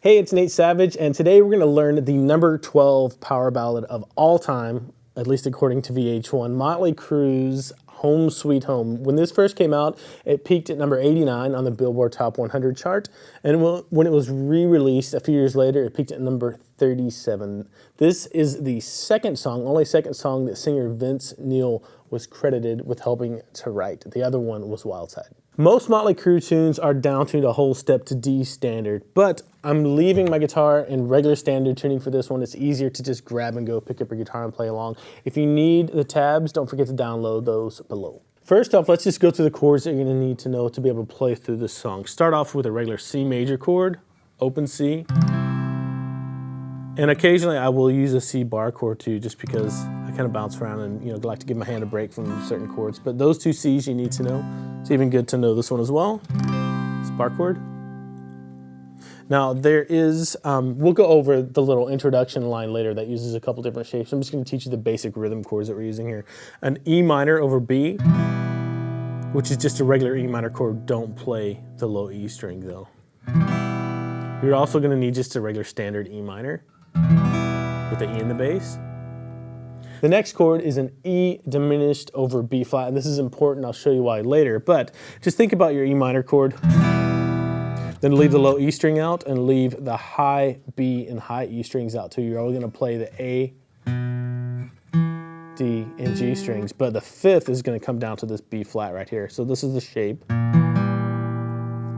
Hey, it's Nate Savage, and today we're going to learn the number 12 power ballad of all time, at least according to VH1, Motley Crue's Home Sweet Home. When this first came out, it peaked at number 89 on the Billboard Top 100 chart, and when it was re-released a few years later, it peaked at number 37. This is the only second song that singer Vince Neil was credited with helping to write. The other one was Wild Side. Most Motley Crue tunes are down-tuned a whole step to D standard, but I'm leaving my guitar in regular standard tuning for this one. It's easier to just grab and go, pick up your guitar and play along. If you need the tabs, don't forget to download those below. First off, let's just go through the chords that you're going to need to know to be able to play through this song. Start off with a regular C major chord, open C, and occasionally I will use a C bar chord too, just because I kind of bounce around and like to give my hand a break from certain chords. But those two C's you need to know. It's even good to know this one as well. It's bar chord. Now there is, we'll go over the little introduction line later that uses a couple different shapes. I'm just going to teach you the basic rhythm chords that we're using here. An E minor over B, which is just a regular E minor chord. Don't play the low E string though. You're also going to need just a regular standard E minor with the E in the bass. The next chord is an E diminished over B flat, and this is important, I'll show you why later, but just think about your E minor chord, then leave the low E string out and leave the high B and high E strings out too. You're only going to play the A, D, and G strings, but the fifth is going to come down to this B flat right here. So this is the shape.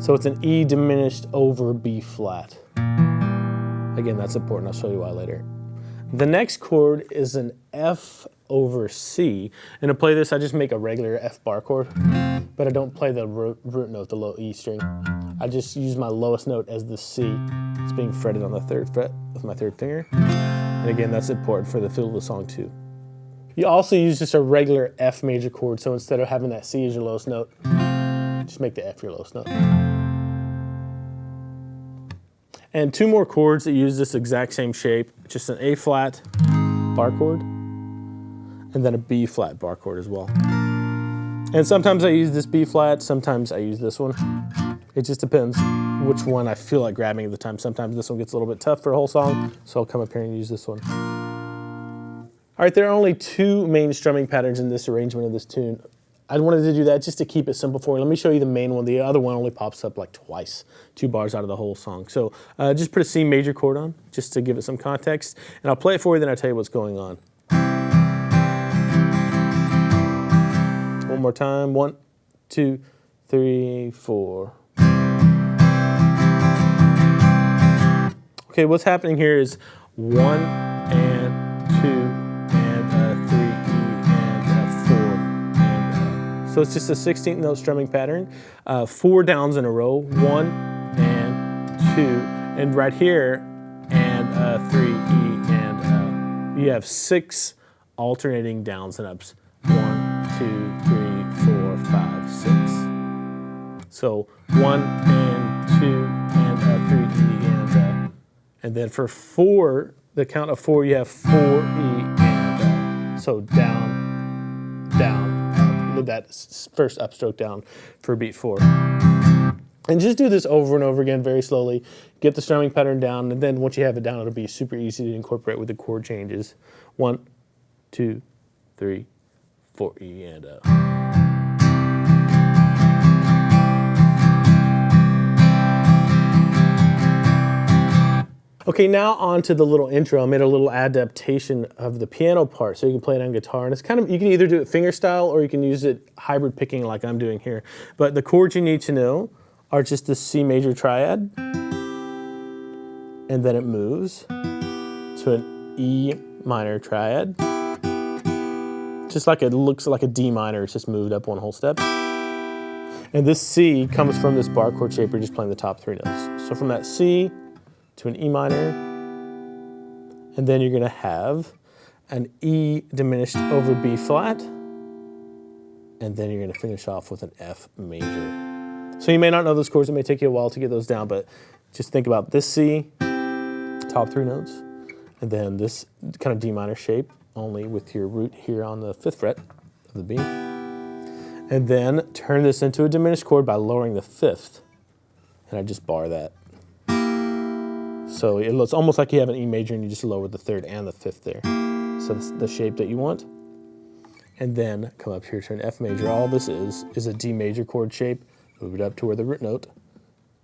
So it's an E diminished over B flat. Again, that's important, I'll show you why later. The next chord is an F over C. And to play this, I just make a regular F bar chord, but I don't play the root note, the low E string. I just use my lowest note as the C. It's being fretted on the 3rd fret with my 3rd finger. And again, that's important for the feel of the song too. You also use just a regular F major chord, so instead of having that C as your lowest note, just make the F your lowest note. And two more chords that use this exact same shape, just an A flat bar chord, and then a B flat bar chord as well. And sometimes I use this B flat, sometimes I use this one. It just depends which one I feel like grabbing at the time. Sometimes this one gets a little bit tough for a whole song, so I'll come up here and use this one. All right, there are only two main strumming patterns in this arrangement of this tune. I wanted to do that just to keep it simple for you. Let me show you the main one. The other one only pops up like twice, 2 bars out of the whole song. So just put a C major chord on, just to give it some context. And I'll play it for you, then I'll tell you what's going on. One more time. 1, 2, 3, 4. Okay, what's happening here is 1 and 2. So it's just a 16th note strumming pattern, 4 downs in a row, 1 and 2, and right here, and 3, E, and you have 6 alternating downs and ups. 1, 2, 3, 4, 5, 6. So 1 and 2 and 3, E, and then for 4, the count of 4, you have 4 E and so down, down. That first upstroke down for beat 4. And just do this over and over again very slowly. Get the strumming pattern down, and then once you have it down, it'll be super easy to incorporate with the chord changes. 1, 2, 3, 4, E, and up. Okay, now on to the little intro. I made a little adaptation of the piano part so you can play it on guitar. And it's kind of, you can either do it finger style or you can use it hybrid picking like I'm doing here. But the chords you need to know are just the C major triad, and then it moves to an E minor triad. Just like it looks like a D minor, it's just moved up one whole step. And this C comes from this bar chord shape, you're just playing the top 3 notes. So from that C to an E minor, and then you're going to have an E diminished over B flat, and then you're going to finish off with an F major. So you may not know those chords, it may take you a while to get those down, but just think about this C, top 3 notes, and then this kind of D minor shape, only with your root here on the 5th fret of the B. And then turn this into a diminished chord by lowering the 5th, and I just bar that. So it's almost like you have an E major and you just lower the third and the fifth there. So that's the shape that you want. And then come up here to an F major. All this is a D major chord shape. Move it up to where the root note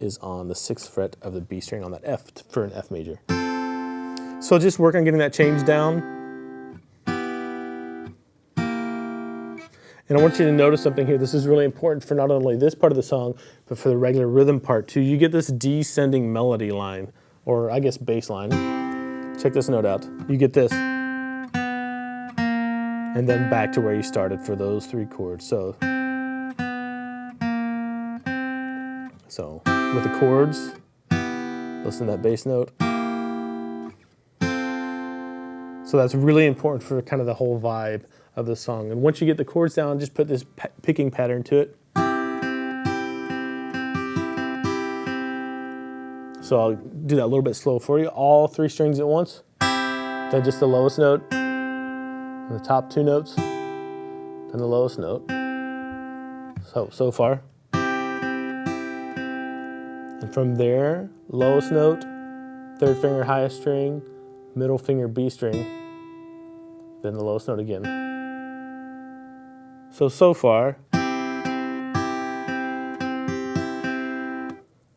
is on the 6th fret of the B string on that F for an F major. So just work on getting that change down. And I want you to notice something here. This is really important for not only this part of the song, but for the regular rhythm part too. You get this descending melody line, or I guess bass line. Check this note out. You get this. And then back to where you started for those 3 chords. So with the chords, listen to that bass note. So that's really important for kind of the whole vibe of the song. And once you get the chords down, just put this picking pattern to it. So I'll do that a little bit slow for you. All 3 strings at once. Then just the lowest note, and the top 2 notes, then the lowest note. So far. And from there, lowest note, 3rd finger highest string, middle finger B string, then the lowest note again. So far.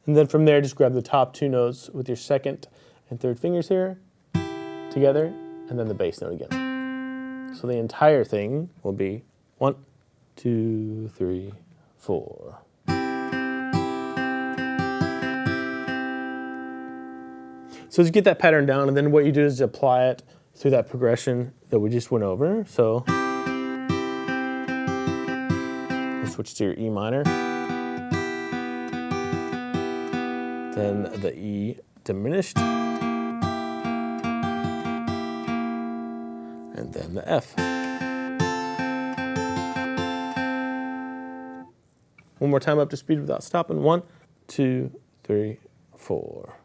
And then from there, just grab the top 2 notes with your 2nd and 3rd fingers here together, and then the bass note again. So the entire thing will be 1, 2, 3, 4. So just get that pattern down, and then what you do is apply it through that progression that we just went over. So switch to your E minor, then the E diminished, and then the F. One more time up to speed without stopping. 1, 2, 3, 4.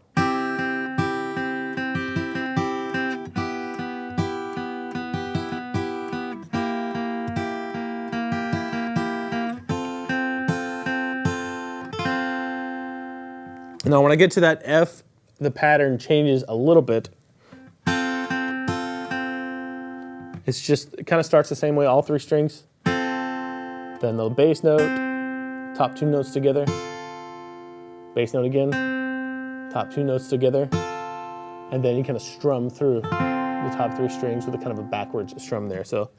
Now when I get to that F, the pattern changes a little bit. It kind of starts the same way, all 3 strings. Then the bass note, top 2 notes together. Bass note again, top 2 notes together. And then you kind of strum through the top 3 strings with a kind of a backwards strum there. So.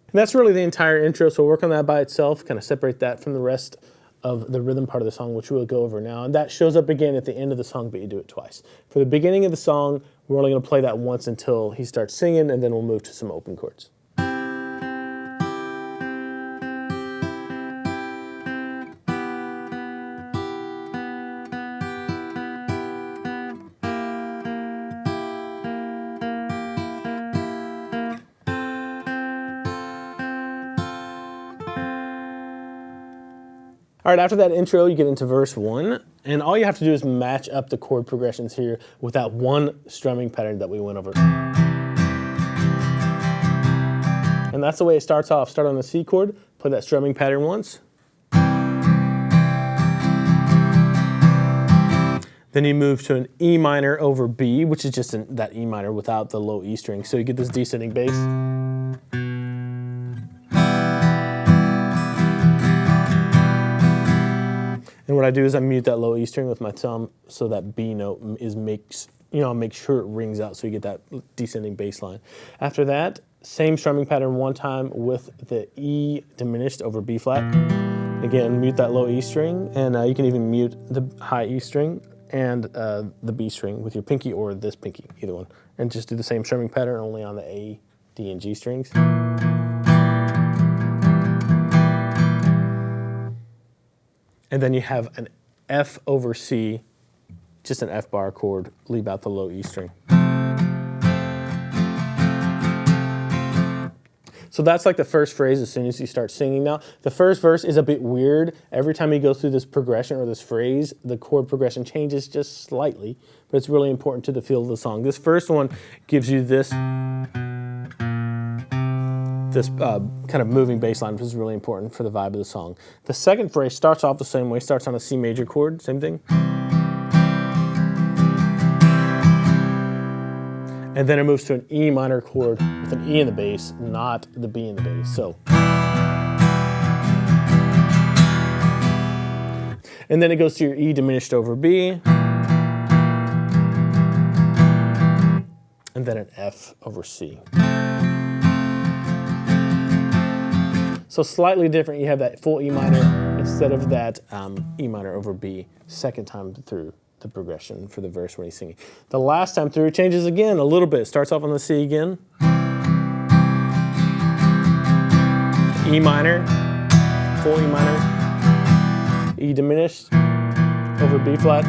And that's really the entire intro, so work on that by itself, kind of separate that from the rest of the rhythm part of the song, which we'll go over now. And that shows up again at the end of the song, but you do it twice. For the beginning of the song, we're only going to play that once until he starts singing, and then we'll move to some open chords. All right, after that intro, you get into verse 1, and all you have to do is match up the chord progressions here with that one strumming pattern that we went over. And that's the way it starts off. Start on the C chord, play that strumming pattern once. Then you move to an E minor over B, which is just that E minor without the low E string. So you get this descending bass. And what I do is I mute that low E string with my thumb so that B note makes sure it rings out so you get that descending bass line. After that, same strumming pattern one time with the E diminished over B flat. Again, mute that low E string, and you can even mute the high E string and the B string with your pinky or this pinky, either one. And just do the same strumming pattern only on the A, D, and G strings. And then you have an F over C, just an F bar chord, leave out the low E string. So that's like the first phrase as soon as you start singing. Now, the first verse is a bit weird. Every time you go through this progression or this phrase, the chord progression changes just slightly, but it's really important to the feel of the song. This first one gives you this this kind of moving bass line, which is really important for the vibe of the song. The second phrase starts off the same way, starts on a C major chord, same thing. And then it moves to an E minor chord with an E in the bass, not the B in the bass. So. And then it goes to your E diminished over B. And then an F over C. So slightly different, you have that full E minor instead of that E minor over B second time through the progression for the verse when he's singing. The last time through it changes again a little bit. It starts off on the C again. E minor, full E minor, E diminished over B flat.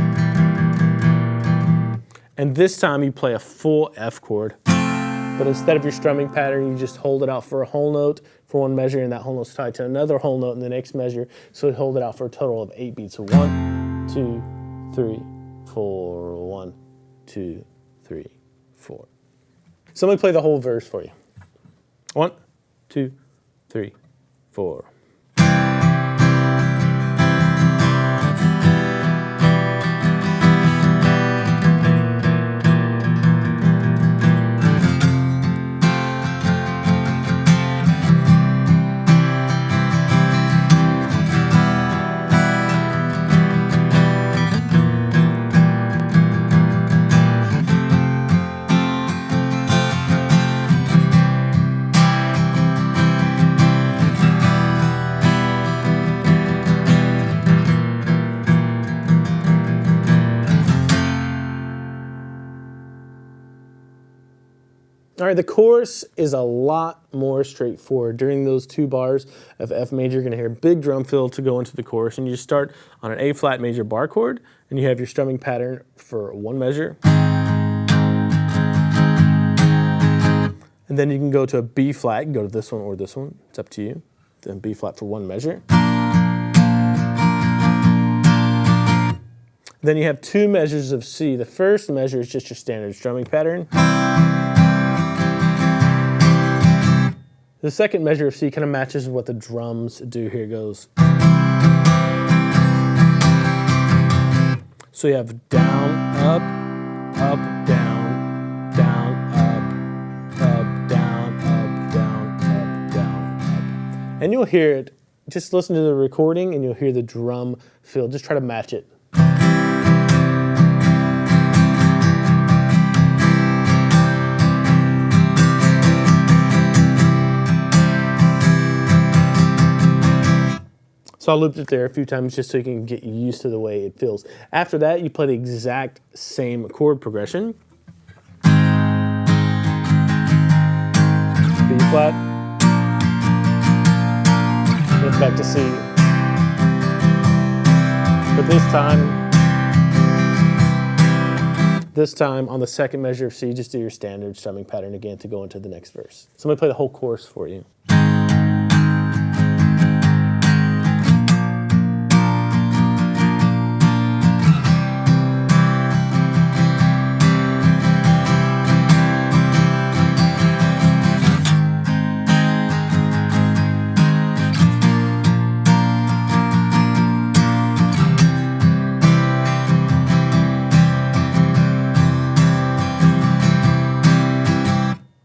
And this time you play a full F chord. But instead of your strumming pattern, you just hold it out for a whole note for one measure, and that whole note's tied to another whole note in the next measure. So you hold it out for a total of 8 beats. So 1, 2, 3, 4, 1, 2, 3, 4. So let me play the whole verse for you. 1, 2, 3, 4. All right, the chorus is a lot more straightforward. During those 2 bars of F major, you're gonna hear a big drum fill to go into the chorus, and you just start on an A flat major bar chord, and you have your strumming pattern for one measure. And then you can go to a B flat, you can go to this one or this one, it's up to you. Then B flat for one measure. Then you have 2 measures of C. The first measure is just your standard strumming pattern. The second measure of C kind of matches what the drums do. Here it goes. So you have down, up, down, down, up, down, up, down, up, down, up. And you'll hear it. Just listen to the recording and you'll hear the drum fill. Just try to match it. So I looped it there a few times just so you can get used to the way it feels. After that, you play the exact same chord progression. B flat. Then back to C. But this time on the second measure of C, just do your standard strumming pattern again to go into the next verse. So I'm gonna play the whole chorus for you.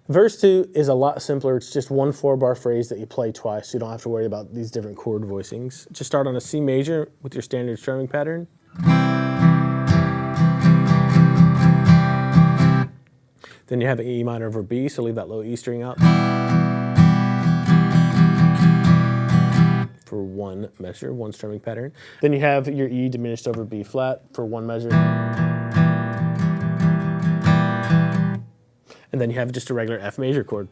Verse 2 is a lot simpler. It's just one 4-bar phrase that you play twice, so you don't have to worry about these different chord voicings. Just start on a C major with your standard strumming pattern. Then you have an E minor over B, so leave that low E string out for one measure, one strumming pattern. Then you have your E diminished over B flat for one measure. And then you have just a regular F major chord.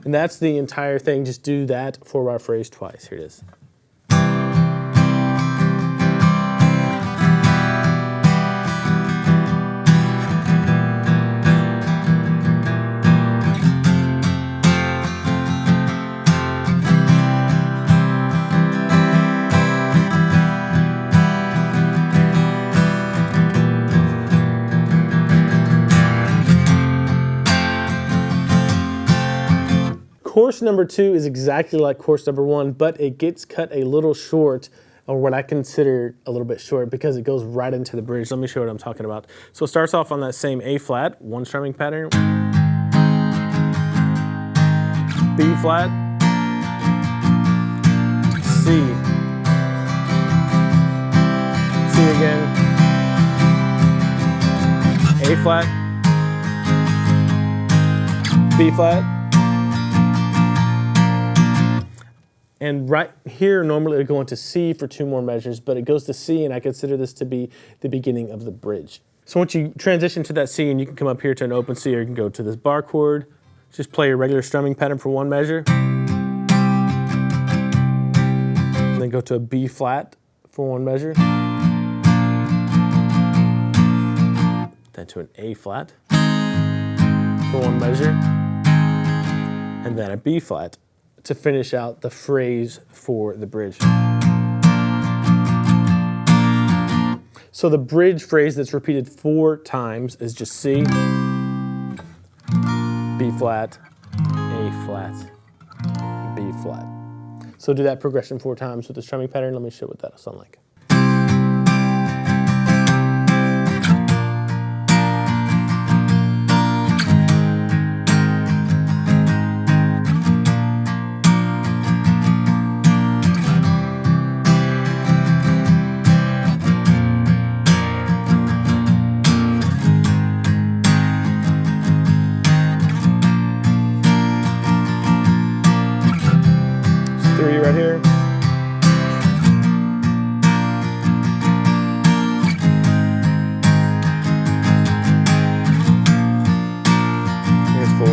And that's the entire thing. Just do that 4-bar phrase twice. Here it is. Course number 2 is exactly like course number 1, but it gets cut a little short, or what I consider a little bit short, because it goes right into the bridge. Let me show you what I'm talking about. So it starts off on that same A flat, one strumming pattern, B flat, C, C again, A flat, B flat, and right here normally it would go into C for 2 more measures, but it goes to C, and I consider this to be the beginning of the bridge. So once you transition to that C, and you can come up here to an open C, or you can go to this bar chord, just play your regular strumming pattern for 1 measure, and then go to a B flat for 1 measure, then to an A flat for 1 measure, and then a B flat to finish out the phrase for the bridge. So the bridge phrase that's repeated 4 times is just C, B flat, A flat, B flat. So do that progression 4 times with the strumming pattern. Let me show what that'll sound like. Right here. Here's 4.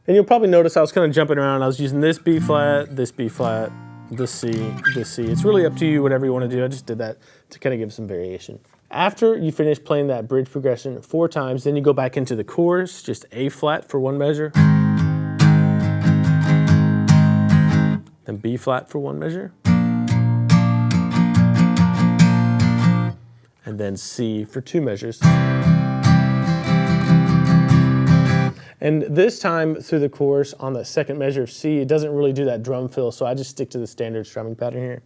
And you'll probably notice I was kind of jumping around. I was using this B flat, this B flat, this C, this C. It's really up to you, whatever you want to do. I just did that to kind of give some variation. After you finish playing that bridge progression 4 times, then you go back into the chorus, just A flat for 1 measure, then B flat for 1 measure, and then C for 2 measures. And this time through the chorus on the second measure of C, it doesn't really do that drum fill, so I just stick to the standard strumming pattern here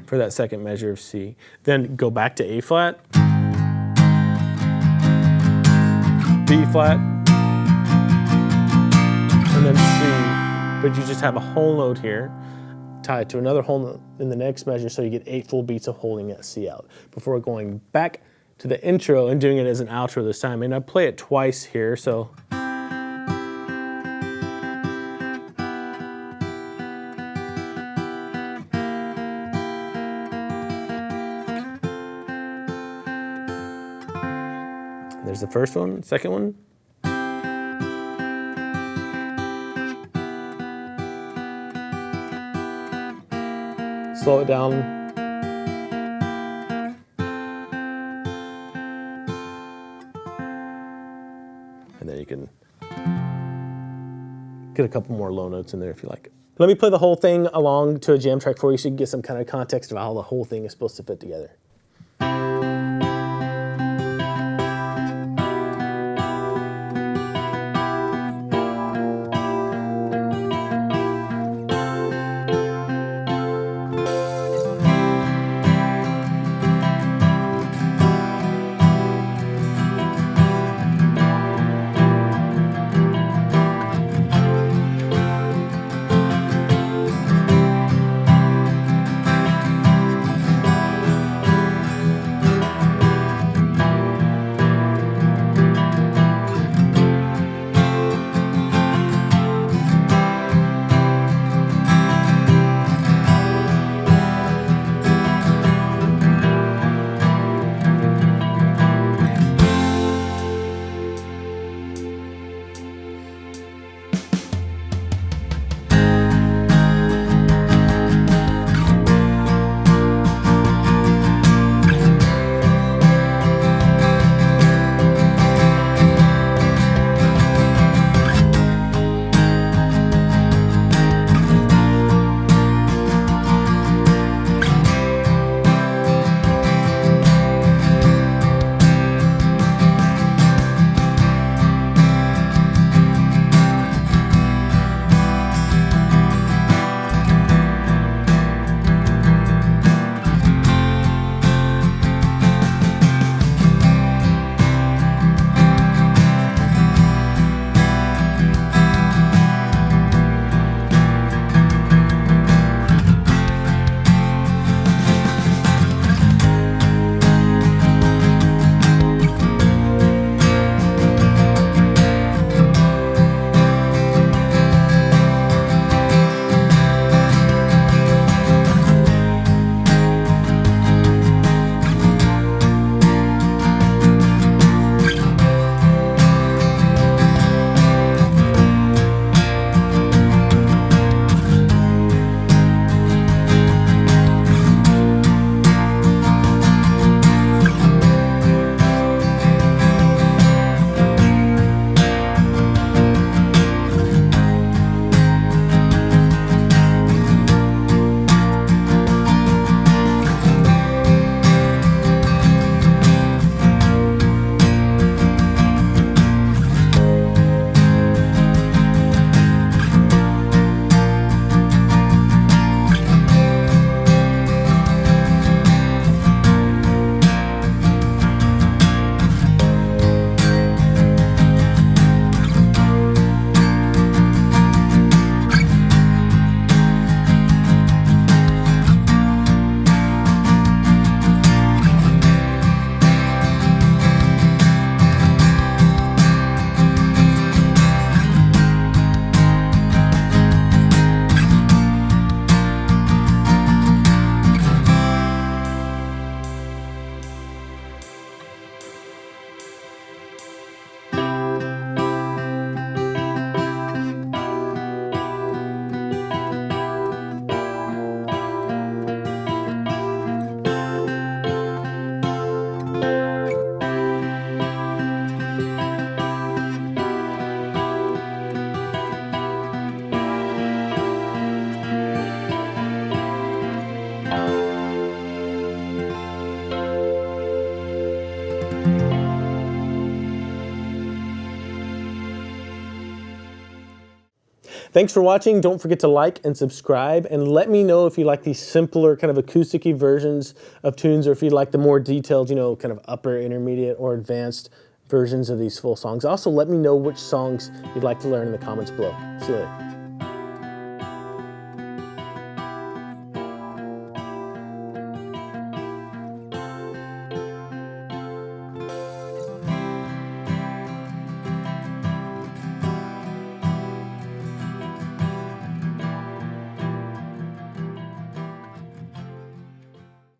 for that second measure of C. Then go back to A flat, B flat, and then C, but you just have a whole note here tied to another whole note in the next measure, so you get 8 full beats of holding that C out before going back to the intro and doing it as an outro this time. And I play it twice here, so. There's the first one, second one. Slow it down. And then you can get a couple more low notes in there if you like. Let me play the whole thing along to a jam track for you so you can get some kind of context of how the whole thing is supposed to fit together. Thanks for watching. Don't forget to like and subscribe, and let me know if you like these simpler kind of acoustic-y versions of tunes, or if you like the more detailed, you know, kind of upper, intermediate, or advanced versions of these full songs. Also, let me know which songs you'd like to learn in the comments below. See you later.